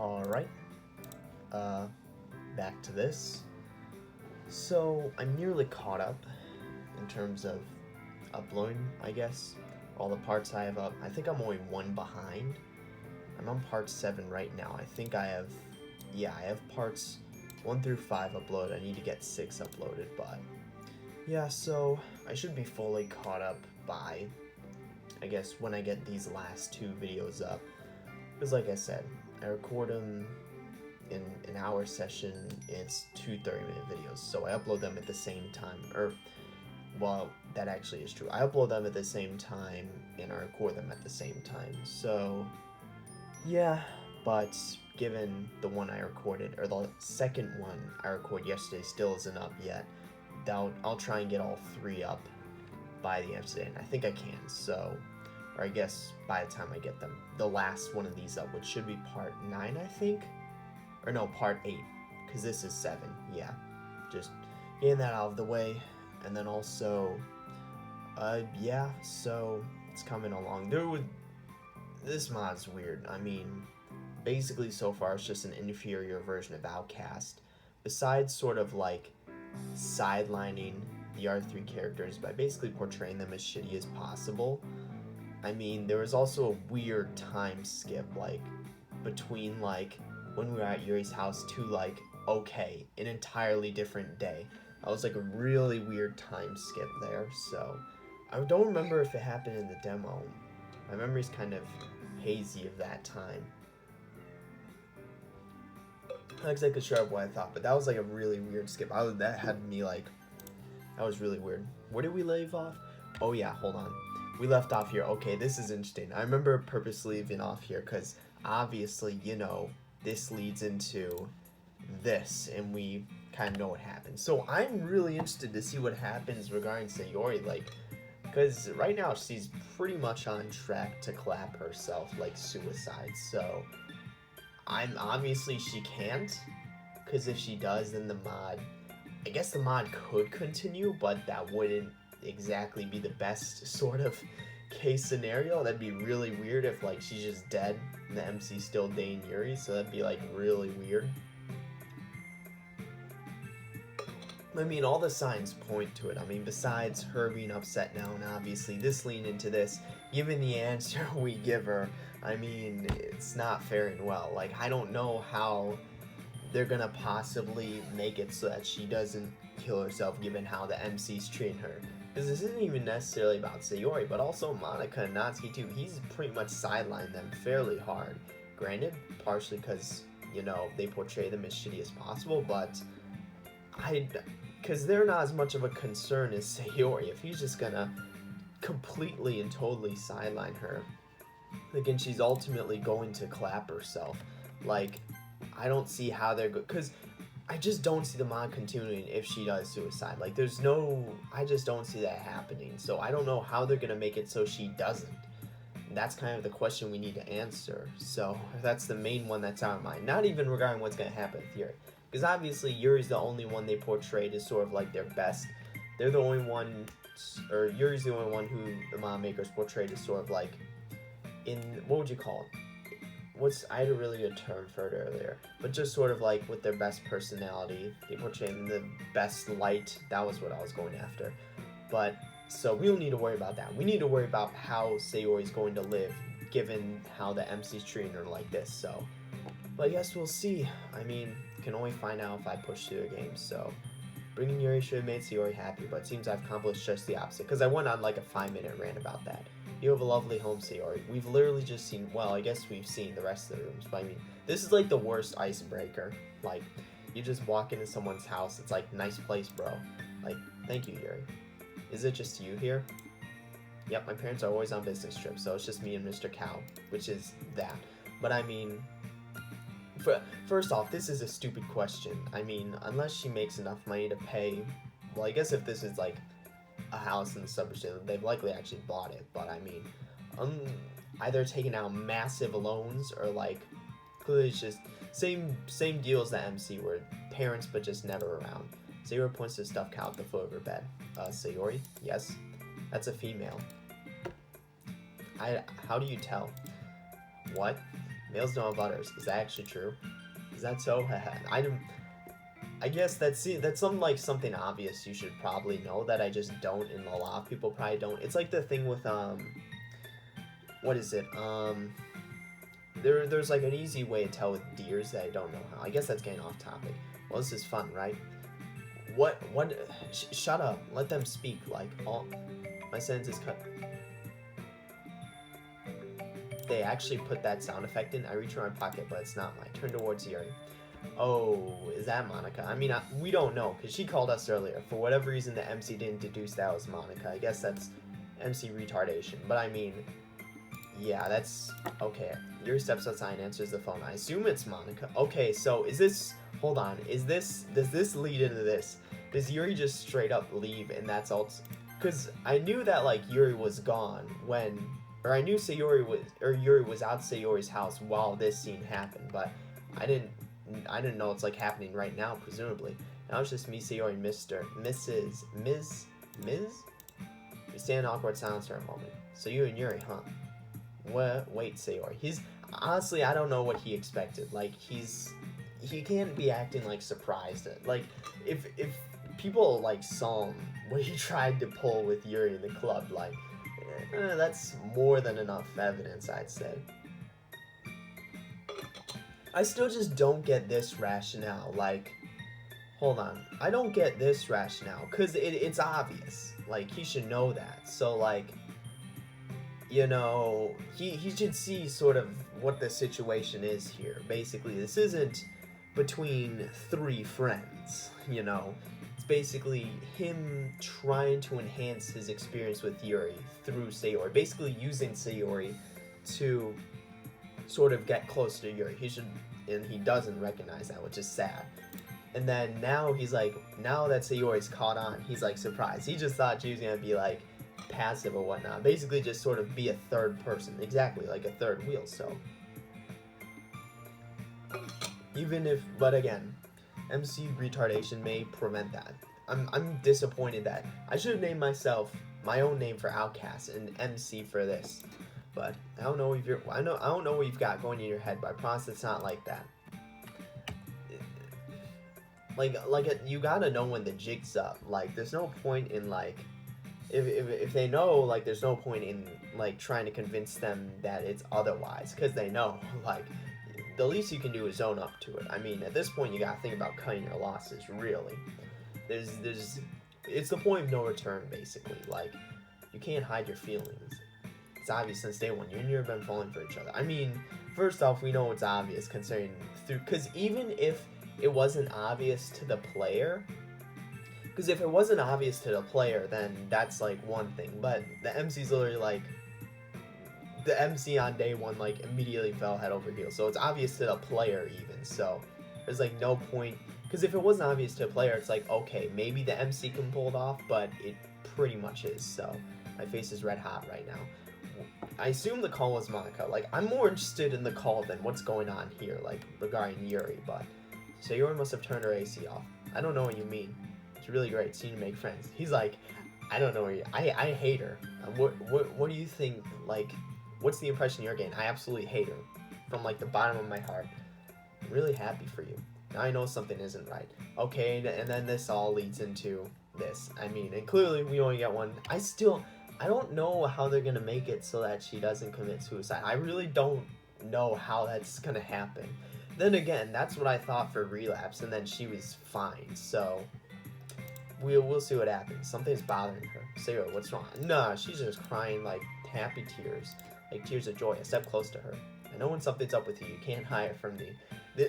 Alright, uh, back to this. So, I'm nearly caught up in terms of uploading, I guess. All the parts I have up. I think I'm only one behind. I'm on part 7 right now. I think I have parts 1 through 5 uploaded. I need to get 6 uploaded, but yeah, so I should be fully caught up by, I guess, when I get these last 2 videos up. Because like I said, I record them in an hour session. It's 2 30-minute videos, so I upload them at the same time, or well, that actually is true. I upload them at the same time and I record them at the same time. So yeah, but given the one I recorded, or the second one I recorded yesterday still isn't up yet, I'll try and get all 3 up by the end of today, and I think I can. So, or I guess by the time I get them, the last one of these up, which should be part 9, I think, or no, part 8, because this is 7. Yeah, just getting that out of the way. And then also, yeah, so it's coming along. This mod's weird. I mean, basically so far it's just an inferior version of Outcast. Besides sort of like sidelining the R3 characters by basically portraying them as shitty as possible. I mean, there was also a weird time skip, like, between, like, when we were at Yuri's house to, like, okay, an entirely different day. That was, like, a really weird time skip there, so I don't remember if it happened in the demo. My memory's kind of hazy of that time. Not exactly sure of what I thought, but that was, like, a really weird skip. That had me, like, that was really weird. Where did we leave off? Oh, yeah, hold on. We left off here. Okay, this is interesting. I remember purposely leaving off here because obviously, you know, this leads into this, and we kind of know what happens. So I'm really interested to see what happens regarding Sayori, like, because right now she's pretty much on track to clap herself, like, suicide. So I'm obviously she can't, because if she does, then the mod, I guess the mod could continue, but that wouldn't exactly be the best sort of case scenario. That'd be really weird if, like, she's just dead and the MC's still dating Yuri, so that'd be, like, really weird. I mean, all the signs point to it. I mean, besides her being upset now, and obviously this lean into this, given the answer we give her, I mean, it's not faring well. Like, I don't know how they're gonna possibly make it so that she doesn't kill herself, given how the MC's treating her. Because this isn't even necessarily about Sayori, but also Monica and Natsuki too. He's pretty much sidelined them fairly hard. Granted, partially because, you know, they portray them as shitty as possible, but because they're not as much of a concern as Sayori. If he's just gonna completely and totally sideline her, again, she's ultimately going to clap herself. Like, I don't see how they're because I just don't see the mod continuing if she does suicide. Like, I just don't see that happening. So I don't know how they're gonna make it so she doesn't. And that's kind of the question we need to answer. So that's the main one that's on my mind. Not even regarding what's gonna happen with Yuri. Because obviously Yuri's the only one they portrayed as sort of like their best. They're the only one, or Yuri's the only one who the mod makers portrayed as sort of like, what would you call it? I had a really good term for it earlier, but just sort of like with their best personality, they portray them in the best light. That was what I was going after. But, so we don't need to worry about that. We need to worry about how Sayori's going to live, given how the MC's treating her like this, so. But I guess we'll see. I mean, you can only find out if I push through the game, so. Bringing Yuri should have made Sayori happy, but it seems I've accomplished just the opposite, because I went on like a 5-minute rant about that. You have a lovely home, Sayori. We've literally just seen, well, I guess we've seen the rest of the rooms, but I mean, this is like the worst icebreaker. Like, you just walk into someone's house, it's like, nice place, bro. Like, thank you, Yuri. Is it just you here? Yep, my parents are always on business trips, so it's just me and Mr. Cow, which is that. But I mean, first off, this is a stupid question. I mean, unless she makes enough money to pay, well, I guess if this is like a house in the suburbs, they've likely actually bought it, but I mean, either taking out massive loans or like, clearly it's just same deal as the MC, where parents but just never around. Sayori points to a stuffed cow at the foot of her bed. Sayori? Yes? That's a female. How do you tell? What? Males don't have udders. Is that actually true? Is that so? I guess that's something obvious you should probably know that I just don't, and a lot of people probably don't. It's like the thing with what is it? There's like an easy way to tell with deers that I don't know how. I guess that's getting off topic. Well, this is fun, right? What shut up. Let them speak. Like, all my sentence is cut. They actually put that sound effect in. I reach in my pocket, but it's not mine. Turn towards Yuri. Oh, is that Monica? I mean, we don't know, because she called us earlier. For whatever reason, the MC didn't deduce that was Monica. I guess that's MC retardation. But I mean, yeah, that's... Okay, Yuri steps outside and answers the phone. I assume it's Monica. Okay, so is this... Hold on. Does this lead into this? Does Yuri just straight up leave and that's all... Because I knew that, like, Yuri was gone when... Or I knew Yuri was out Sayori's house while this scene happened, but I didn't know it's like happening right now, presumably. Now it's just me, Sayori, Ms. We stay in awkward silence for a moment. So you and Yuri, huh? Wait, Sayori. He's honestly, I don't know what he expected. Like he can't be acting like surprised. Like if people like saw him what he tried to pull with Yuri in the club, like that's more than enough evidence, I'd say. I still just don't get this rationale. Like, hold on. I don't get this rationale, because it's obvious. Like, he should know that. So, like, you know, he should see sort of what the situation is here. Basically, this isn't between three friends, you know. It's basically him trying to enhance his experience with Yuri through Sayori. Basically using Sayori to sort of get close to Yuri. And he doesn't recognize that, which is sad. And then now he's like, now that Sayori's caught on, he's like surprised. He just thought she was gonna be like passive or whatnot. Basically just sort of be a third person. Exactly, like a third wheel, so. Even if, but again, MC retardation may prevent that. I'm disappointed that I should have named myself my own name for Outcast and MC for this. But I don't know what you've got going in your head, but I promise it's not like that. You gotta know when the jig's up. Like, there's no point in like, if they know, like, there's no point in like trying to convince them that it's otherwise, because they know. Like, the least you can do is own up to it. I mean, at this point, you gotta think about cutting your losses. Really, it's the point of no return, basically. Like, you can't hide your feelings. It's obvious since day one. You and you have been falling for each other. I mean, first off, we know it's obvious considering because even if it wasn't obvious to the player, because if it wasn't obvious to the player, then that's like one thing. But the MC's literally like, the MC on day one like immediately fell head over heels. So it's obvious to the player even. So there's like no point, because if it wasn't obvious to a player, it's like, okay, maybe the MC can pull it off, but it pretty much is. So my face is red hot right now. I assume the call was Monica. Like, I'm more interested in the call than what's going on here, like, regarding Yuri, but... So Yuri must have turned her AC off. I don't know what you mean. It's really great seeing you make friends. He's like, I don't know what you... I hate her. What do you think, like... What's the impression you're getting? I absolutely hate her. From, like, the bottom of my heart. I'm really happy for you. Now I know something isn't right. Okay, and then this all leads into this. I mean, and clearly we only get one. I don't know how they're gonna make it so that she doesn't commit suicide. I really don't know how that's gonna happen. Then again, that's what I thought for Relapse, and then she was fine. So we'll see what happens. Something's bothering her. Sayori, what's wrong? Nah, she's just crying like happy tears, like tears of joy. I step close to her. I know when something's up with you. You can't hide it from me.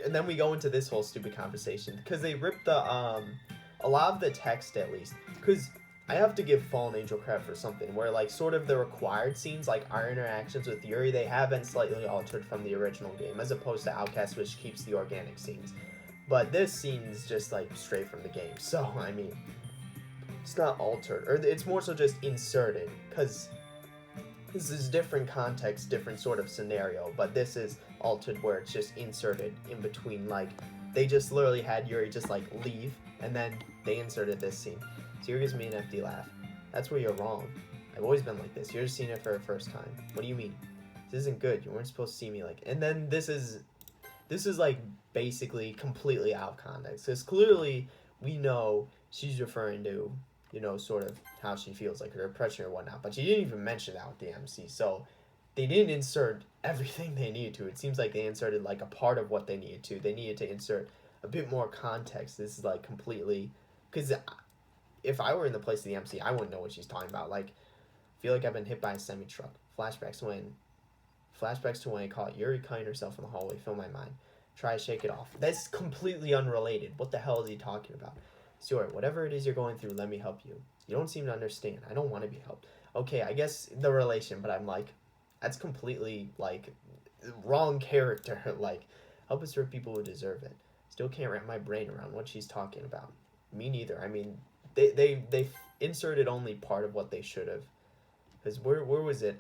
And then we go into this whole stupid conversation because they ripped the a lot of the text, at least, because I have to give Fallen Angel credit for something where, like, sort of the required scenes, like our interactions with Yuri, they have been slightly altered from the original game, as opposed to Outcast, which keeps the organic scenes. But this scene is just, like, straight from the game. So, I mean, it's not altered, or it's more so just inserted, because this is different context, different sort of scenario, but this is altered where it's just inserted in between. Like, they just literally had Yuri just, like, leave, and then they inserted this scene. So Yuri gives me an empty laugh. That's where you're wrong. I've always been like this. You're just seeing it for the first time. What do you mean? This isn't good. You weren't supposed to see me like. And then this is like basically completely out of context. Because clearly we know she's referring to, sort of how she feels, like her depression or whatnot. But she didn't even mention that with the MC. So they didn't insert everything they needed to. It seems like they inserted like a part of what they needed to. They needed to insert a bit more context. This is like completely, because if I were in the place of the MC, I wouldn't know what she's talking about. Like, I feel like I've been hit by a semi truck. Flashbacks to when I caught Yuri cutting herself in the hallway. Fill my mind. Try to shake it off. That's completely unrelated. What the hell is he talking about? Stuart, whatever it is you're going through, let me help you. You don't seem to understand. I don't want to be helped. Okay, I guess the relation, but I'm like, that's completely, like, wrong character. Like, help us serve people who deserve it. Still can't wrap my brain around what she's talking about. Me neither. I mean, they inserted only part of what they should have. Because where was it?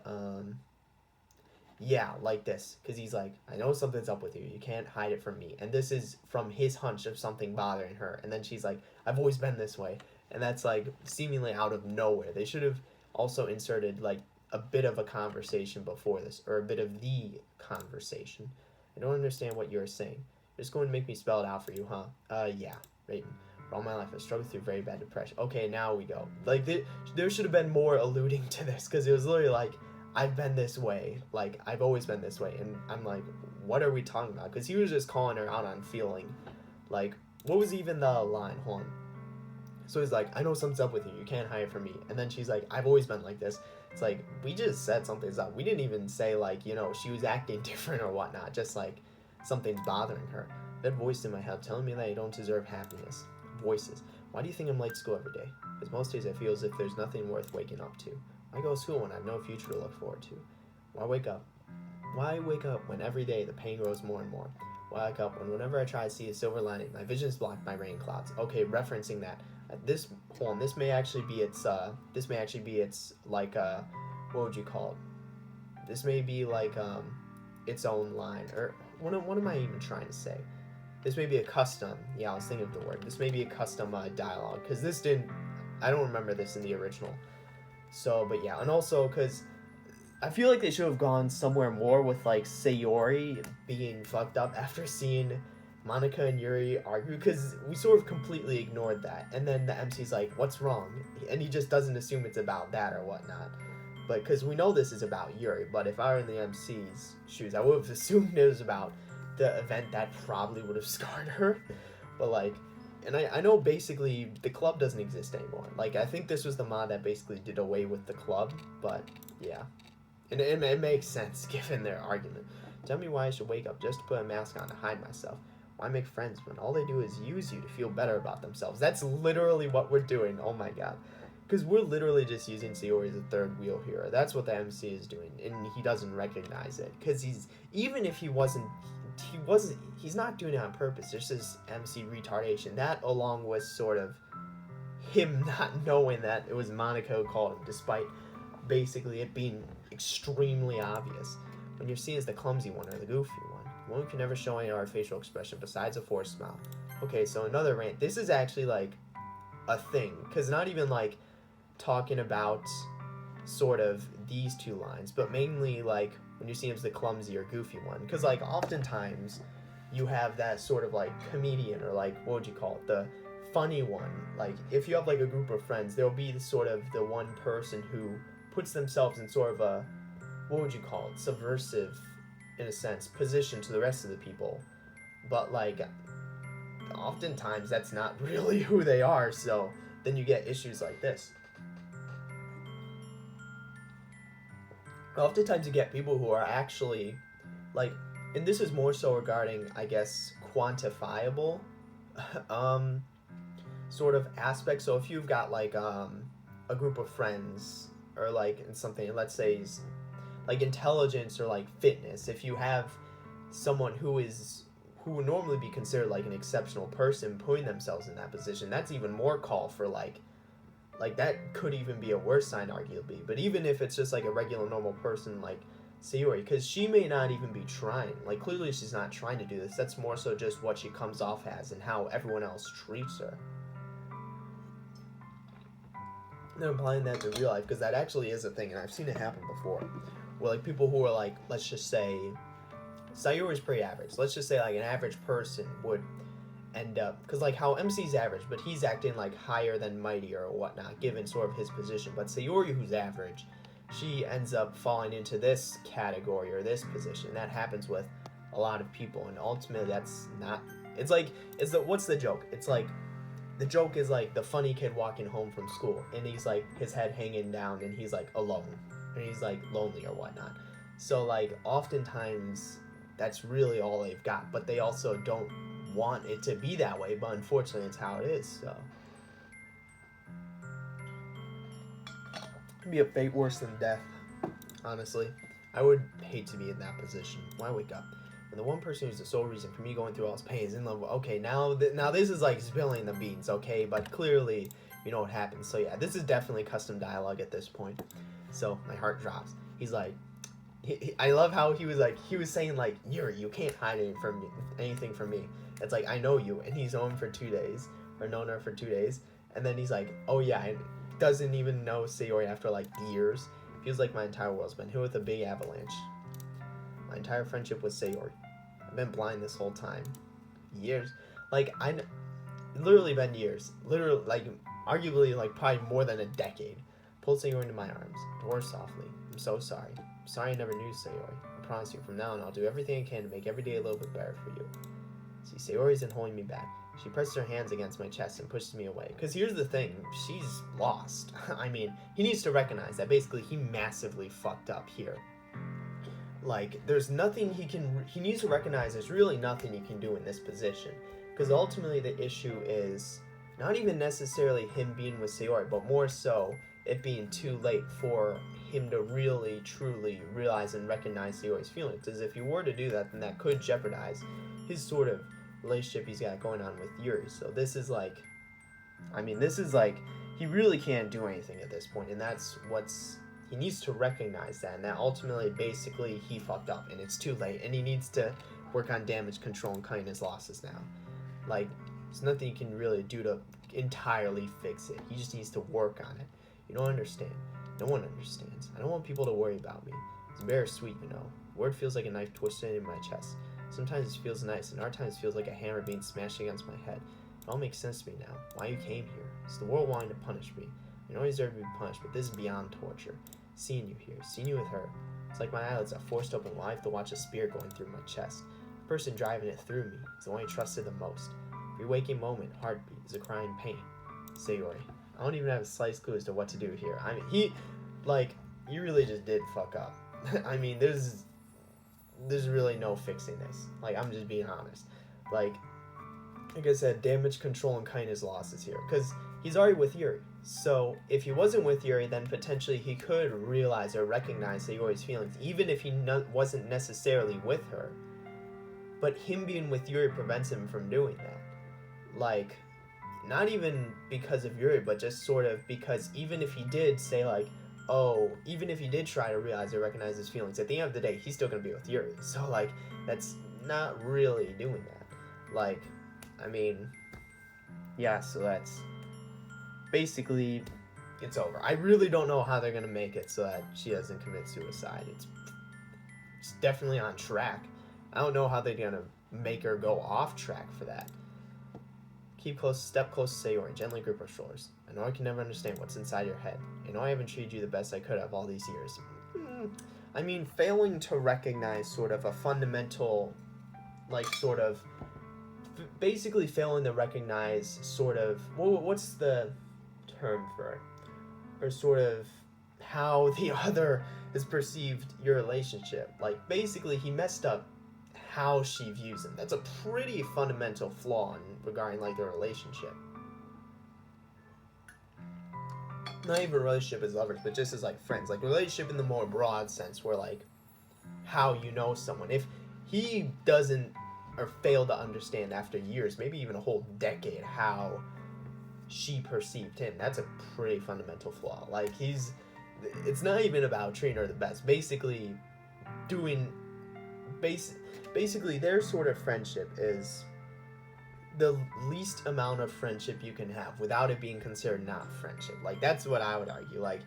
Yeah, like this. Because he's like, I know something's up with you. You can't hide it from me. And this is from his hunch of something bothering her. And then she's like, I've always been this way. And that's like seemingly out of nowhere. They should have also inserted like a bit of a conversation before this. Or a bit of the conversation. I don't understand what you're saying. You're just going to make me spell it out for you, huh? Yeah, Raiden. For all my life, I've struggled through very bad depression. Okay, now we go. Like, there should have been more alluding to this. Because it was literally like, I've been this way, like, I've always been this way, and I'm like, what are we talking about? Because he was just calling her out on feeling, like, what was even the line? Hold on. So he's like, I know something's up with you, you can't hide it from me, and then she's like, I've always been like this. It's like, we just said something's up. We didn't even say, like, she was acting different or whatnot, just, like, something's bothering her. That voice in my head telling me that I don't deserve happiness. Voices. Why do you think I'm late to school every day? Because most days I feel as if there's nothing worth waking up to. Why go to school when I have no future to look forward to? Why wake up? Why wake up when every day the pain grows more and more? Why wake up when whenever I try to see a silver lining, my vision is blocked by rain clouds? Okay, referencing that. This may actually be its like what would you call it? This may be like its own line, or what am I even trying to say? This may be a custom. Yeah, I was thinking of the word. This may be a custom dialogue, because I don't remember this in the original. So, but yeah, and also because I feel like they should have gone somewhere more with like Sayori being fucked up after seeing Monica and Yuri argue, because we sort of completely ignored that, and then the MC's like, what's wrong? And he just doesn't assume it's about that or whatnot. But because we know this is about Yuri, but if I were in the MC's shoes, I would have assumed it was about the event that probably would have scarred her. But like, and I know basically the club doesn't exist anymore. Like, I think this was the mod that basically did away with the club, but yeah. And it makes sense given their argument. Tell me why I should wake up just to put a mask on to hide myself. Why make friends when all they do is use you to feel better about themselves? That's literally what we're doing. Oh my god. Because we're literally just using Sayori as a third wheel here. That's what the MC is doing, and he doesn't recognize it. Because even if he's not doing it on purpose. There's this MC retardation. That along with sort of him not knowing that it was Monica who called him, despite basically it being extremely obvious. When you're seen as the clumsy one or the goofy one who can never show any other facial expression besides a forced smile. Okay, so another rant. This is actually like a thing, because not even like talking about sort of these two lines, but mainly like when you see him as the clumsy or goofy one, because like oftentimes you have that sort of like comedian, or like what would you call it, the funny one. Like if you have like a group of friends, there'll be sort of the one person who puts themselves in sort of a, what would you call it, subversive in a sense position to the rest of the people, but like oftentimes that's not really who they are, so then you get issues like this. Oftentimes you get people who are actually like, and this is more so regarding, I guess, quantifiable sort of aspects. So if you've got like a group of friends, or like in something, let's say like intelligence or like fitness, if you have someone who would normally be considered like an exceptional person putting themselves in that position, that's even more call for like that could even be a worse sign arguably. But even if it's just like a regular normal person like Sayori, because she may not even be trying, like clearly she's not trying to do this, that's more so just what she comes off as and how everyone else treats her. And then applying that to real life, because that actually is a thing, and I've seen it happen before, where like people who are like, let's just say Sayori's pretty average. Let's just say like an average person would end up, because like how MC's average, but he's acting like higher than Mighty or whatnot, given sort of his position. But Sayori, who's average, she ends up falling into this category or this position. That happens with a lot of people, and ultimately that's not. It's like what's the joke? It's like the joke is like the funny kid walking home from school, and he's like his head hanging down, and he's like alone, and he's like lonely or whatnot. So like oftentimes that's really all they've got, but they also don't want it to be that way, but unfortunately it's how it is. So it'd be a fate worse than death, honestly. I would hate to be in that position. Why wake up when the one person who's the sole reason for me going through all this pain is in love with, okay, now this is like spilling the beans, okay, but clearly you know what happens. So yeah, this is definitely custom dialogue at this point. So my heart drops. He's like, I love how he was saying like, Yuri, you can't hide anything from me. It's like, I know you, and he's known for 2 days, or known her for 2 days, and then he's like, oh yeah, I doesn't even know Sayori after like years. Feels like my entire world's been hit with a big avalanche. My entire friendship with Sayori. I've been blind this whole time. Years. Like, literally been years. Literally, like, arguably, like, probably more than a decade. Pulled Sayori into my arms. Door softly. I'm so sorry. I'm sorry I never knew Sayori. I promise you, from now on, I'll do everything I can to make every day a little bit better for you. See, Sayori isn't holding me back. She presses her hands against my chest and pushes me away. Because here's the thing, she's lost. I mean, he needs to recognize that basically he massively fucked up here. Like, there's nothing he needs to recognize there's really nothing he can do in this position. Because ultimately the issue is not even necessarily him being with Sayori, but more so it being too late for him to really, truly realize and recognize Sayori's feelings. Because if he were to do that, then that could jeopardize his sort of relationship he's got going on with Yuri. So this is like, he really can't do anything at this point, and that's he needs to recognize that, and that ultimately basically he fucked up and it's too late, and he needs to work on damage control and cutting his losses now. Like, there's nothing he can really do to entirely fix it. He just needs to work on it. You don't understand. No one understands. I don't want people to worry about me. It's bittersweet, you know. Word feels like a knife twisted in my chest. Sometimes it feels nice, and other times it feels like a hammer being smashed against my head. It all makes sense to me now. Why you came here. It's the world wanting to punish me. I know I deserve to be punished, but this is beyond torture. Seeing you here, seeing you with her. It's like my eyelids are forced open while I have to watch a spear going through my chest. The person driving it through me is the one I trusted the most. Every waking moment, heartbeat, is a crying pain. Sayori. I don't even have a slight clue as to what to do here. I mean, you really just did fuck up. I mean, there's really no fixing this. Like, I'm just being honest. Like I said, damage control and kindness losses here. Because he's already with Yuri. So, if he wasn't with Yuri, then potentially he could realize or recognize Sayori's feelings, even if he wasn't necessarily with her. But him being with Yuri prevents him from doing that. Like, not even because of Yuri, but just sort of because even if he did say, like, even if he did try to realize or recognize his feelings, at the end of the day, he's still going to be with Yuri. So, like, that's not really doing that. Like, I mean, yeah, so that's basically, it's over. I really don't know how they're going to make it so that she doesn't commit suicide. It's definitely on track. I don't know how they're going to make her go off track for that. Step close to Sayori, gently grip her shoulders. I know I can never understand what's inside your head. I know I haven't treated you the best I could have all these years. I mean, failing to recognize sort of a fundamental, like, sort of, basically failing to recognize sort of, what's the term for it? Or sort of how the other has perceived your relationship. Like, basically, he messed up how she views him. That's a pretty fundamental flaw regarding, like, their relationship. Not even a relationship as lovers, but just as, like, friends. Like, relationship in the more broad sense, where, like, how you know someone. If he doesn't, or fail to understand after years, maybe even a whole decade, how she perceived him, that's a pretty fundamental flaw. Like, it's not even about treating her the best. Basically, basically their sort of friendship is the least amount of friendship you can have without it being considered not friendship. Like, that's what I would argue. Like,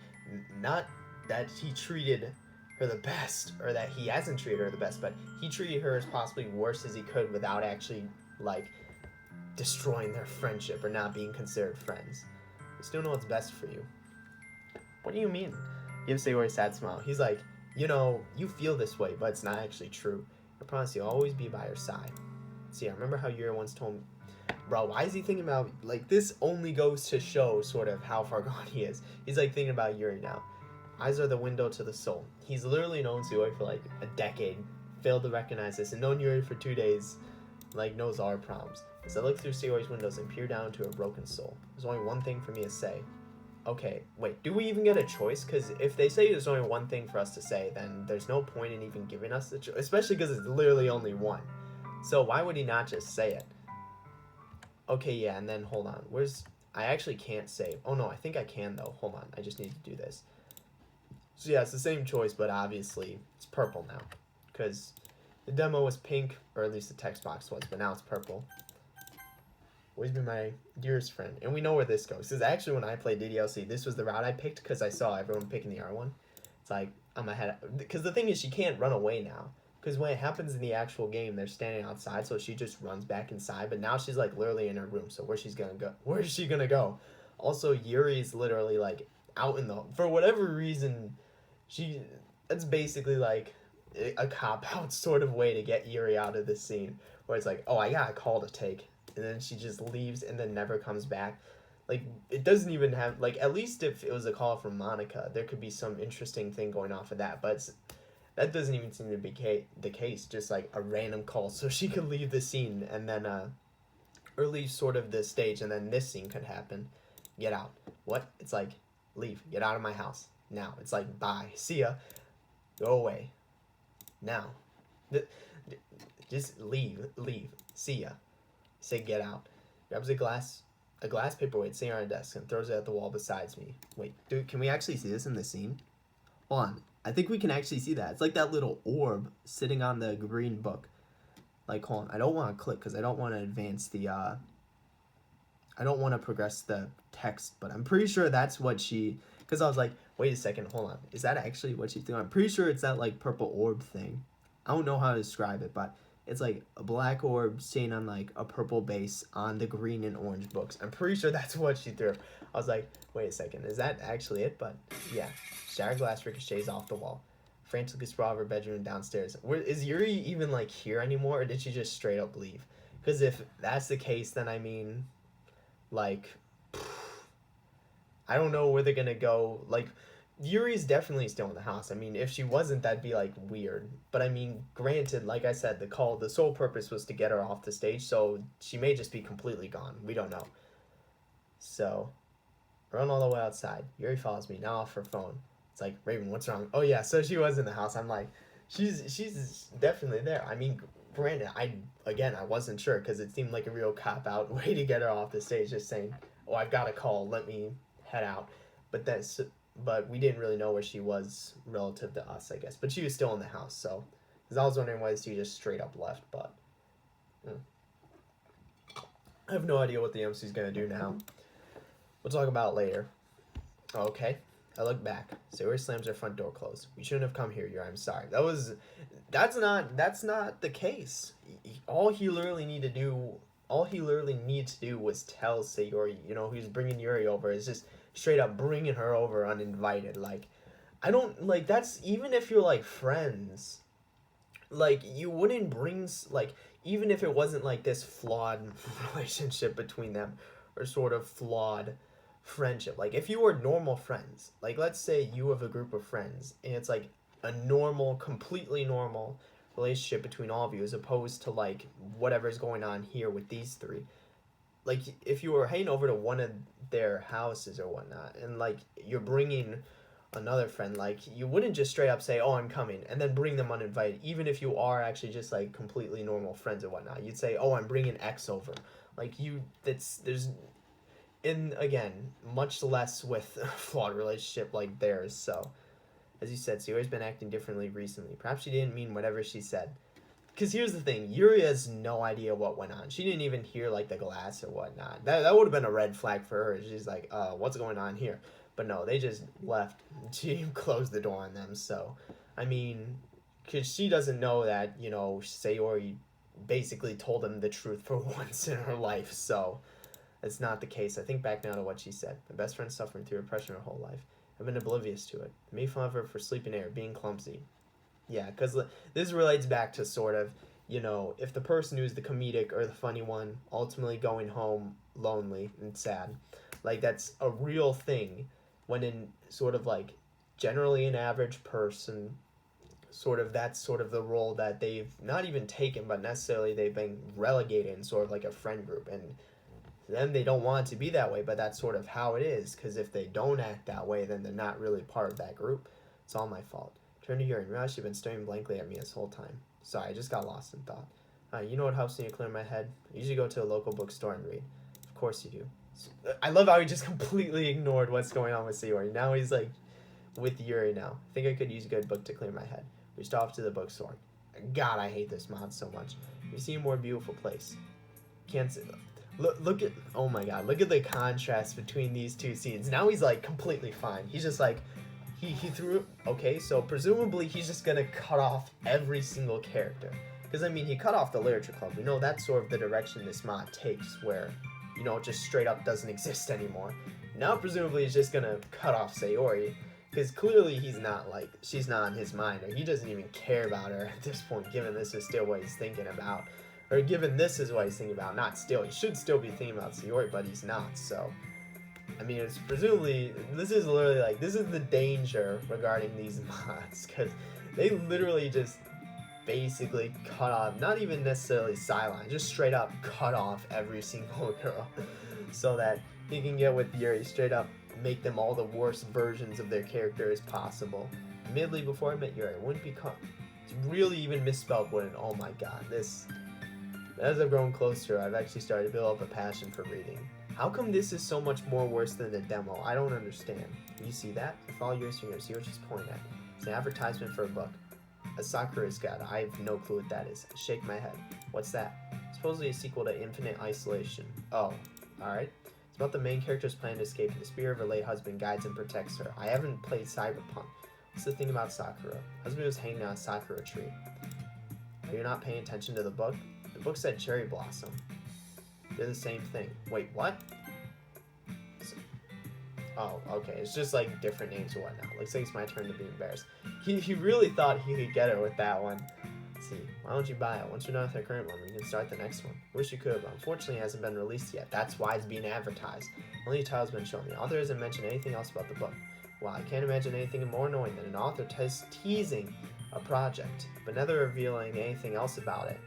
not that he treated her the best, or that he hasn't treated her the best, but he treated her as possibly worse as he could without actually, like, destroying their friendship or not being considered friends. You still know what's best for you. What do you mean? Gives Sayori a sad smile. He's like, you feel this way, but it's not actually true. I promise you'll always be by your side. See, I remember how Yuri once told me, bro, why is he thinking about, like, this only goes to show sort of how far gone he is. He's, like, thinking about Yuri now. Eyes are the window to the soul. He's literally known Sayori for, like, a decade. Failed to recognize this, and known Yuri for 2 days, like, knows all our problems. As I look through Sayori's windows and peer down into her broken soul, there's only one thing for me to say. Okay, wait, do we even get a choice? Because if they say there's only one thing for us to say, then there's no point in even giving us the choice, especially because it's literally only one. So why would he not just say it? Okay, yeah, and then hold on. I actually can't save. Oh no, I think I can though. Hold on, I just need to do this. So yeah, it's the same choice, but obviously it's purple now. Because the demo was pink, or at least the text box was, but now it's purple. Always been my dearest friend. And we know where this goes. Because actually when I played DDLC, this was the route I picked because I saw everyone picking the R1. It's like, I'm ahead. Because the thing is, she can't run away now. Because when it happens in the actual game, they're standing outside, so she just runs back inside. But now she's, like, literally in her room, so where is she gonna go? Also, Yuri's literally, like, out in the... For whatever reason, that's basically, like, a cop-out sort of way to get Yuri out of this scene. Where it's like, oh, I got a call to take. And then she just leaves and then never comes back. Like, it doesn't even have... Like, at least if it was a call from Monica, there could be some interesting thing going off of that. But that doesn't even seem to be the case. Just, like, a random call so she could leave the scene and then... or leave sort of the stage, and then this scene could happen. Get out. What? It's like, leave. Get out of my house. Now. It's like, bye. See ya. Go away. Now. Just leave. See ya. Say get out. Grabs a glass paperweight sitting on a desk and throws it at the wall beside me. Wait, dude, can we actually see this in the scene? Hold on. I think we can actually see that. It's like that little orb sitting on the green book. Like, hold on. I don't want to click because I don't want to advance the, I don't want to progress the text, but I'm pretty sure that's what she... Because I was like, wait a second, hold on. Is that actually what she's doing? I'm pretty sure it's that, like, purple orb thing. I don't know how to describe it, but... It's like a black orb sitting on like a purple base on the green and orange books. I'm pretty sure that's what she threw. I was like, wait a second, is that actually it? But yeah, shattered glass ricochets off the wall. Frantically sprawl of her bedroom downstairs. Is Yuri even like here anymore, or did she just straight up leave? Because if that's the case, then I mean, like, I don't know where they're gonna go. Like, Yuri's definitely still in the house. I mean, if she wasn't, that'd be, like, weird. But, I mean, granted, like I said, the sole purpose was to get her off the stage, so she may just be completely gone. We don't know. So, run all the way outside. Yuri follows me, now off her phone. It's like, Raven, what's wrong? Oh, yeah, so she was in the house. I'm like, she's definitely there. I mean, granted, I wasn't sure, because it seemed like a real cop-out way to get her off the stage, just saying, oh, I've got a call, let me head out. But we didn't really know where she was relative to us, I guess. But she was still in the house, so... Because I was wondering why she just straight up left, but... I have no idea what the MC's gonna do now. We'll talk about it later. Okay. I look back. Sayori slams her front door closed. We shouldn't have come here, Yuri. I'm sorry. That's not the case. All he literally needs to do was tell Sayori, who's bringing Yuri over, is just... straight up bringing her over uninvited. Like, I don't, like, that's, even if you're, like, friends, like, you wouldn't bring, like, even if it wasn't, like, this flawed relationship between them, or sort of flawed friendship. Like, if you were normal friends, like, let's say you have a group of friends, and it's, like, a normal, completely normal relationship between all of you, as opposed to, like, whatever's going on here with these three. Like, if you were heading over to one of their houses or whatnot, and, like, you're bringing another friend, like, you wouldn't just straight up say, oh, I'm coming, and then bring them uninvited, even if you are actually just, like, completely normal friends or whatnot. You'd say, oh, I'm bringing X over. Like, again, much less with a flawed relationship like theirs, so. As you said, Sayori's been acting differently recently. Perhaps she didn't mean whatever she said. Because here's the thing, Yuri has no idea what went on. She didn't even hear, like, the glass or whatnot. That would have been a red flag for her. She's like, what's going on here? But no, they just left. She closed the door on them, so I mean, because she doesn't know that, you know, Sayori basically told him the truth for once in her life, so it's not the case. I think back now to what she said. My best friend suffering through depression her whole life. I've been oblivious to it. I made fun of her for sleeping air, being clumsy. Yeah, because this relates back to sort of, you know, if the person who's the comedic or the funny one ultimately going home lonely and sad, like that's a real thing when in sort of like generally an average person, sort of that's sort of the role that they've not even taken, but necessarily they've been relegated in sort of like a friend group. And then they don't want it to be that way, but that's sort of how it is, because if they don't act that way, then they're not really part of that group. It's all my fault. Turn to Yuri and realize she'd been staring blankly at me this whole time. Sorry, I just got lost in thought. You know what helps me to clear my head? I usually go to a local bookstore and read. Of course you do. I love how he just completely ignored what's going on with Sayori. Now he's like with Yuri now. I think I could use a good book to clear my head. Reached off to the bookstore. God, I hate this mod so much. You see a more beautiful place. Can't say look at, oh my god, look at the contrast between these two scenes. Now he's like completely fine. He's just like, he threw, okay, so presumably he's just gonna cut off every single character. Because I mean, he cut off the literature club. We know that's sort of the direction this mod takes, where, you know, it just straight up doesn't exist anymore. Now presumably he's just gonna cut off Sayori, because clearly he's not like, she's not on his mind, or he doesn't even care about her at this point, given this is still what he's thinking about. Or given this is what he's thinking about, not still. He should still be thinking about Sayori, but he's not, so. I mean, it's presumably, this is literally like, this is the danger regarding these mods, because they literally just basically cut off, not even necessarily sideline, just straight up cut off every single girl, so that he can get with Yuri, straight up make them all the worst versions of their character as possible. Admittedly, before I met Yuri, I wouldn't become, it's really even misspelled, wouldn't, oh my god, this. As I've grown closer, I've actually started to build up a passion for reading. How come this is so much more worse than the demo? I don't understand. You see that? Follow your finger, see what she's pointing at. It's an advertisement for a book. A Sakura's Guide. I have no clue what that is. I shake my head. What's that? Supposedly a sequel to Infinite Isolation. Oh, alright. It's about the main character's plan to escape, and the spirit of her late husband guides and protects her. I haven't played Cyberpunk. What's the thing about Sakura? Husband was hanging on a Sakura tree. Are you not paying attention to the book? The book said cherry blossom. They're the same thing. Wait, what? Oh, okay. It's just like different names or whatnot. Looks like it's my turn to be embarrassed. He really thought he could get her with that one. Let's see, why don't you buy it? Once you're done with the current one, we can start the next one. Wish you could, but unfortunately it hasn't been released yet. That's why it's being advertised. Only a title's been shown. The author hasn't mentioned anything else about the book. Wow, I can't imagine anything more annoying than an author teasing a project, but never revealing anything else about it.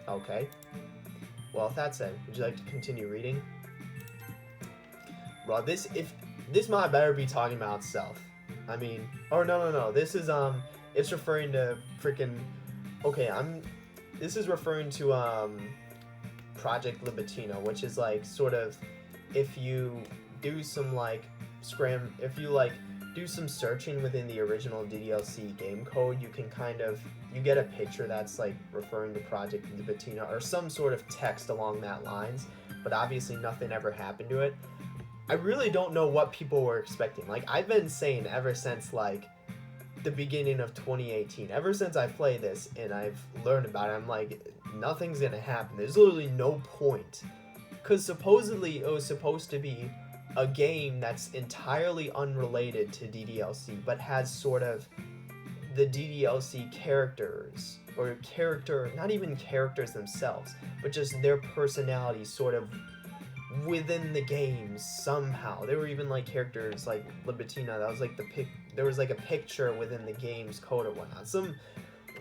Okay. Well, if that's it, would you like to continue reading? Bro, this mod better be talking about itself. I mean, or no. This is it's referring to freaking. Okay, this is referring to Project Libitina, which is like sort of if you do some like if you like do some searching within the original DDLC game code, you can kind of, you get a picture that's like referring to Project Libitina or some sort of text along that lines, but obviously nothing ever happened to it. I really don't know what people were expecting. Like, I've been saying ever since like the beginning of 2018, ever since I played this and I've learned about it, I'm like, nothing's gonna happen. There's literally no point. Because supposedly it was supposed to be a game that's entirely unrelated to DDLC, but has sort of the DDLC characters, or not even characters themselves, but just their personalities sort of within the games somehow. There were even like characters like Libitina, that was like there was like a picture within the game's code or whatnot. Some,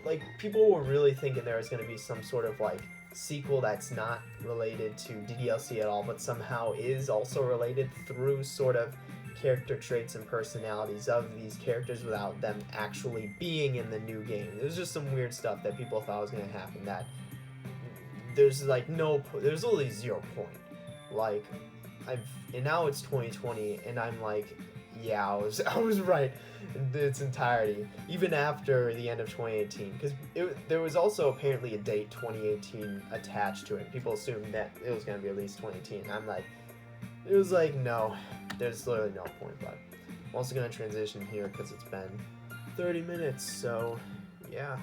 like, people were really thinking there was going to be some sort of like sequel that's not related to DDLC at all, but somehow is also related through sort of character traits and personalities of these characters without them actually being in the new game. There's just some weird stuff that people thought was going to happen that there's like there's literally 0 point. Like, and now it's 2020 and I'm like, yeah, I was right in its entirety, even after the end of 2018, because there was also apparently a date 2018 attached to it. People assumed that it was going to be released 2018, and I'm like, it was like, no, there's literally no point. But I'm also going to transition here because it's been 30 minutes, so yeah.